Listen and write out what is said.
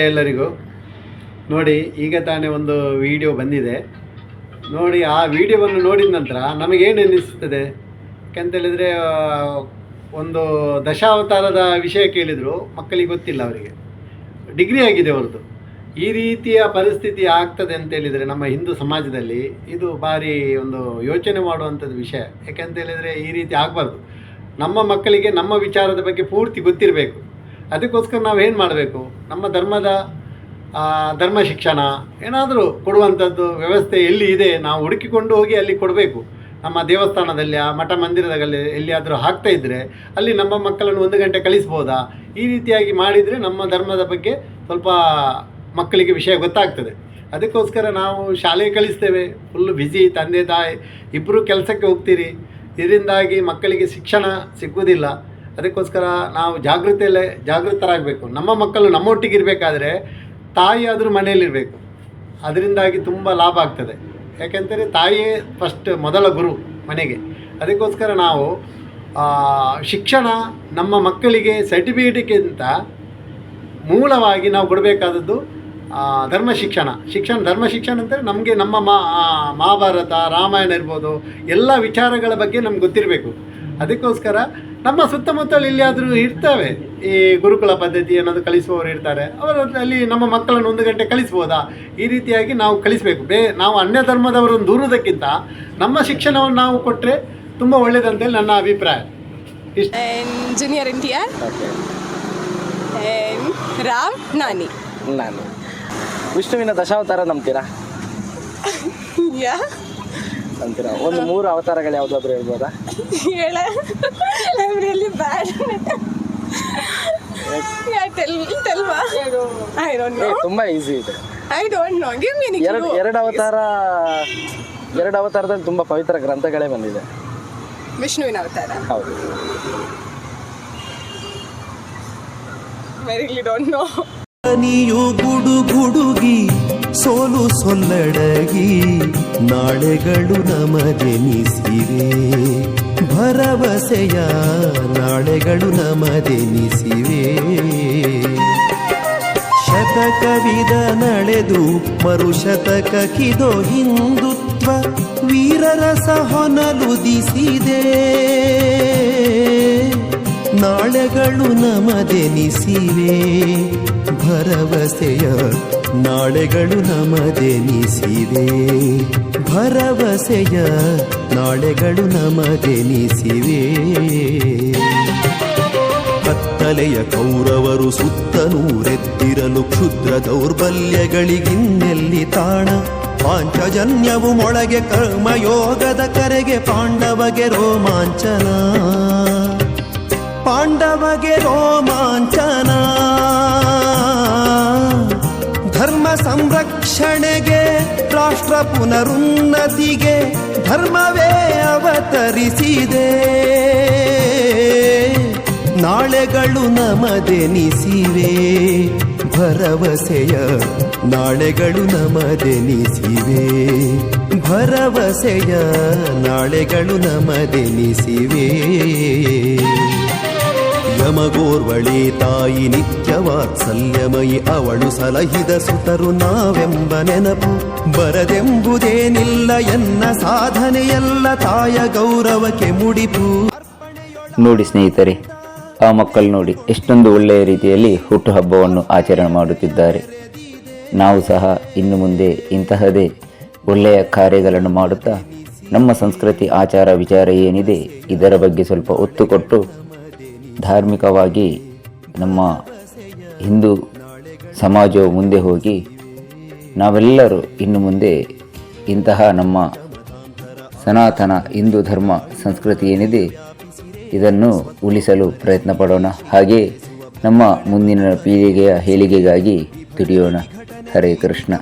ಎಲ್ಲರಿಗೂ ನೋಡಿ, ಈಗ ತಾನೇ ಒಂದು ವಿಡಿಯೋ ಬಂದಿದೆ ನೋಡಿ. ಆ ವಿಡಿಯೋವನ್ನು ನೋಡಿದ ನಂತರ ನಮಗೇನು ಅನ್ನಿಸ್ತದೆ ಯಾಕಂತ ಹೇಳಿದರೆ, ಒಂದು ದಶಾವತಾರದ ವಿಷಯ ಕೇಳಿದರು, ಮಕ್ಕಳಿಗೆ ಗೊತ್ತಿಲ್ಲ, ಅವರಿಗೆ ಡಿಗ್ರಿ ಆಗಿದೆ ಅವ್ರದ್ದು. ಈ ರೀತಿಯ ಪರಿಸ್ಥಿತಿ ಆಗ್ತದೆ ಅಂತ ಹೇಳಿದರೆ ನಮ್ಮ ಹಿಂದೂ ಸಮಾಜದಲ್ಲಿ ಇದು ಭಾರಿ ಒಂದು ಯೋಚನೆ ಮಾಡುವಂಥದ್ದು ವಿಷಯ. ಯಾಕೆಂತ ಹೇಳಿದರೆ ಈ ರೀತಿ ಆಗಬಾರ್ದು. ನಮ್ಮ ಮಕ್ಕಳಿಗೆ ನಮ್ಮ ವಿಚಾರದ ಬಗ್ಗೆ ಪೂರ್ತಿ ಗೊತ್ತಿರಬೇಕು. ಅದಕ್ಕೋಸ್ಕರ ನಾವು ಏನು ಮಾಡಬೇಕು, ನಮ್ಮ ಧರ್ಮ ಶಿಕ್ಷಣ ಏನಾದರೂ ಕೊಡುವಂಥದ್ದು ವ್ಯವಸ್ಥೆ ಎಲ್ಲಿ ಇದೆ ನಾವು ಹುಡುಕಿಕೊಂಡು ಹೋಗಿ ಅಲ್ಲಿ ಕೊಡಬೇಕು. ನಮ್ಮ ದೇವಸ್ಥಾನದಲ್ಲಿ, ಮಠ ಮಂದಿರದಲ್ಲಿ ಎಲ್ಲಿಯಾದರೂ ಆಗ್ತಾ ಇದ್ದರೆ ಅಲ್ಲಿ ನಮ್ಮ ಮಕ್ಕಳನ್ನು 1 ಗಂಟೆ ಕಳಿಸ್ಬೋದಾ? ಈ ರೀತಿಯಾಗಿ ಮಾಡಿದರೆ ನಮ್ಮ ಧರ್ಮದ ಬಗ್ಗೆ ಸ್ವಲ್ಪ ಮಕ್ಕಳಿಗೆ ವಿಷಯ ಗೊತ್ತಾಗ್ತದೆ. ಅದಕ್ಕೋಸ್ಕರ ನಾವು ಶಾಲೆಗೆ ಕಳಿಸ್ತೇವೆ, ಫುಲ್ಲು ಬ್ಯುಸಿ, ತಂದೆ ತಾಯಿ ಇಬ್ಬರು ಕೆಲಸಕ್ಕೆ ಹೋಗ್ತೀರಿ. ಇದರಿಂದಾಗಿ ಮಕ್ಕಳಿಗೆ ಶಿಕ್ಷಣ ಸಿಗುವುದಿಲ್ಲ. ಅದಕ್ಕೋಸ್ಕರ ನಾವು ಜಾಗೃತರಾಗಬೇಕು. ನಮ್ಮ ಮಕ್ಕಳು ನಮ್ಮೊಟ್ಟಿಗೆ ಇರಬೇಕಾದ್ರೆ ತಾಯಿ ಆದರೂ ಮನೆಯಲ್ಲಿರಬೇಕು. ಅದರಿಂದಾಗಿ ತುಂಬ ಲಾಭ ಆಗ್ತದೆ. ಯಾಕೆಂದರೆ ತಾಯಿಯೇ ಮೊದಲ ಗುರು ಮನೆಗೆ. ಅದಕ್ಕೋಸ್ಕರ ನಾವು ಶಿಕ್ಷಣ ನಮ್ಮ ಮಕ್ಕಳಿಗೆ ಸರ್ಟಿಫಿಕೇಟ್ಗಿಂತ ಮೂಲವಾಗಿ ನಾವು ಕೊಡಬೇಕಾದದ್ದು ಧರ್ಮ ಶಿಕ್ಷಣ. ಧರ್ಮ ಶಿಕ್ಷಣ ಅಂದರೆ ನಮಗೆ ನಮ್ಮ ಮಹಾಭಾರತ, ರಾಮಾಯಣ ಇರ್ಬೋದು, ಎಲ್ಲ ವಿಚಾರಗಳ ಬಗ್ಗೆ ನಮ್ಗೆ ಗೊತ್ತಿರಬೇಕು. ಅದಕ್ಕೋಸ್ಕರ ನಮ್ಮ ಸುತ್ತಮುತ್ತಲು ಎಲ್ಲಿಯಾದರೂ ಇರ್ತವೆ ಈ ಗುರುಕುಲ ಪದ್ಧತಿ ಅನ್ನೋದು ಕಲಿಸುವವರು ಇರ್ತಾರೆ. ಅವರಲ್ಲಿ ನಮ್ಮ ಮಕ್ಕಳನ್ನು 1 ಗಂಟೆ ಕಳಿಸ್ಬೋದಾ? ಈ ರೀತಿಯಾಗಿ ನಾವು ಕಲಿಸಬೇಕು. ನಾವು ಅನ್ಯ ಧರ್ಮದವರನ್ನು ದೂರುವುದಕ್ಕಿಂತ ನಮ್ಮ ಶಿಕ್ಷಣವನ್ನು ನಾವು ಕೊಟ್ಟರೆ ತುಂಬ ಒಳ್ಳೆಯದಂತೇಳಿ ನನ್ನ ಅಭಿಪ್ರಾಯ. ಜೂನಿಯರ್ NTR ರಾಮ್ ನಾನು ವಿಷ್ಣುವಿನ ದಶಾವತಾರ ನಂಬ್ತೀರಾ? ಅಂತೀರಾ? ಒಂದು 3 ಅವತಾರಗಳು ಯಾವುದಾದ್ರೂ ಹೇಳ್ಬೋದಾ? ತುಂಬಾ ಈಸಿ ಇದೆ. ಎರಡು ಅವತಾರದಲ್ಲಿ ತುಂಬಾ ಪವಿತ್ರ ಗ್ರಂಥಗಳೇ ಬಂದಿದೆ. ವಿಷ್ಣುವಿನ ಅವತಾರ ಹೌದು. ನೀಯು ಗುಡುಗುಡುಗಿ ಸೋಲು ಸೊಲ್ಲಡಗಿ ನಾಳೆಗಳು ನಮದೆನಿಸಿವೆ, ಭರವಸೆಯ ನಾಳೆಗಳು ನಮದೆನಿಸಿವೆ. ಶತಕವಿದ ನಡೆದು ಮರುಶತಕಕ್ಕಿದೋ ಹಿಂದುತ್ವ ವೀರರಸ ಹೊನಲುದಿಸಿದೆ. ನಾಳೆಗಳು ನಮದೆನಿಸಿವೆ, ಭರವಸೆಯ ನಾಳೆಗಳು ನಮದೆನಿಸಿವೆ, ಭರವಸೆಯ ನಾಳೆಗಳು ನಮದೆನಿಸಿವೆ. ಕತ್ತಲೆಯ ಕೌರವರು ಸುತ್ತನೂರೆತ್ತಿರಲು ಕ್ಷುದ್ರ ದೌರ್ಬಲ್ಯಗಳಿಗಿನ್ನೆಲ್ಲಿ ತಾಣ. ಪಾಂಚಜನ್ಯವು ಮೊಳಗೆ ಕರ್ಮಯೋಗದ ಕರೆಗೆ ಪಾಂಡವಗೆ ರೋಮಾಂಚನ, ಪಾಂಡವಗೆ ರೋಮಾಂಚನ. ಧರ್ಮ ಸಂರಕ್ಷಣೆಗೆ ರಾಷ್ಟ್ರ ಪುನರುನ್ನತಿಗೆ ಧರ್ಮವೇ ಅವತರಿಸಿದೆ. ನಾಳೆಗಳು ನಮದೆನಿಸಿವೆ, ಭರವಸೆಯ ನಾಳೆಗಳು ನಮದೆನಿಸಿವೆ, ಭರವಸೆಯ ನಾಳೆಗಳು ನಮದೆನಿಸಿವೆ. ಯಮಗೋರ್ವಳಿ ತಾಯಿ ನಿತ್ಯವಾತ್ಸಲ್ಯಮಯಿ, ಅವಳು ಸಲಹಿದ ಸುತರು ನಾವೆಂಬ ನೆನಪು ಬರದೆಂಬುದೇನಿಲ್ಲ. ಎನ್ನ ಸಾಧನೆಯೆಲ್ಲ ತಾಯ ಗೌರವಕ್ಕೆ ಮುಡಿಪು. ನೋಡಿ ಸ್ನೇಹಿತರೆ, ಆ ಮಕ್ಕಳು ನೋಡಿ ಎಷ್ಟೊಂದು ಒಳ್ಳೆಯ ರೀತಿಯಲ್ಲಿ ಹುಟ್ಟುಹಬ್ಬವನ್ನು ಆಚರಣೆ ಮಾಡುತ್ತಿದ್ದಾರೆ. ನಾವು ಸಹ ಇನ್ನು ಮುಂದೆ ಇಂತಹದೇ ಒಳ್ಳೆಯ ಕಾರ್ಯಗಳನ್ನು ಮಾಡುತ್ತಾ ನಮ್ಮ ಸಂಸ್ಕೃತಿ ಆಚಾರ ವಿಚಾರ ಏನಿದೆ ಇದರ ಬಗ್ಗೆ ಸ್ವಲ್ಪ ಒತ್ತು ಕೊಟ್ಟು ಧಾರ್ಮಿಕವಾಗಿ ನಮ್ಮ ಹಿಂದೂ ಸಮಾಜವು ಮುಂದೆ ಹೋಗಿ ನಾವೆಲ್ಲರೂ ಇನ್ನು ಮುಂದೆ ಇಂತಹ ನಮ್ಮ ಸನಾತನ ಹಿಂದೂ ಧರ್ಮ ಸಂಸ್ಕೃತಿ ಏನಿದೆ ಇದನ್ನು ಉಳಿಸಲು ಪ್ರಯತ್ನ ಪಡೋಣ. ಹಾಗೆ ನಮ್ಮ ಮುಂದಿನ ಪೀಳಿಗೆಯ ಏಳಿಗೆಗಾಗಿ ದುಡಿಯೋಣ. ಹರೇ ಕೃಷ್ಣ.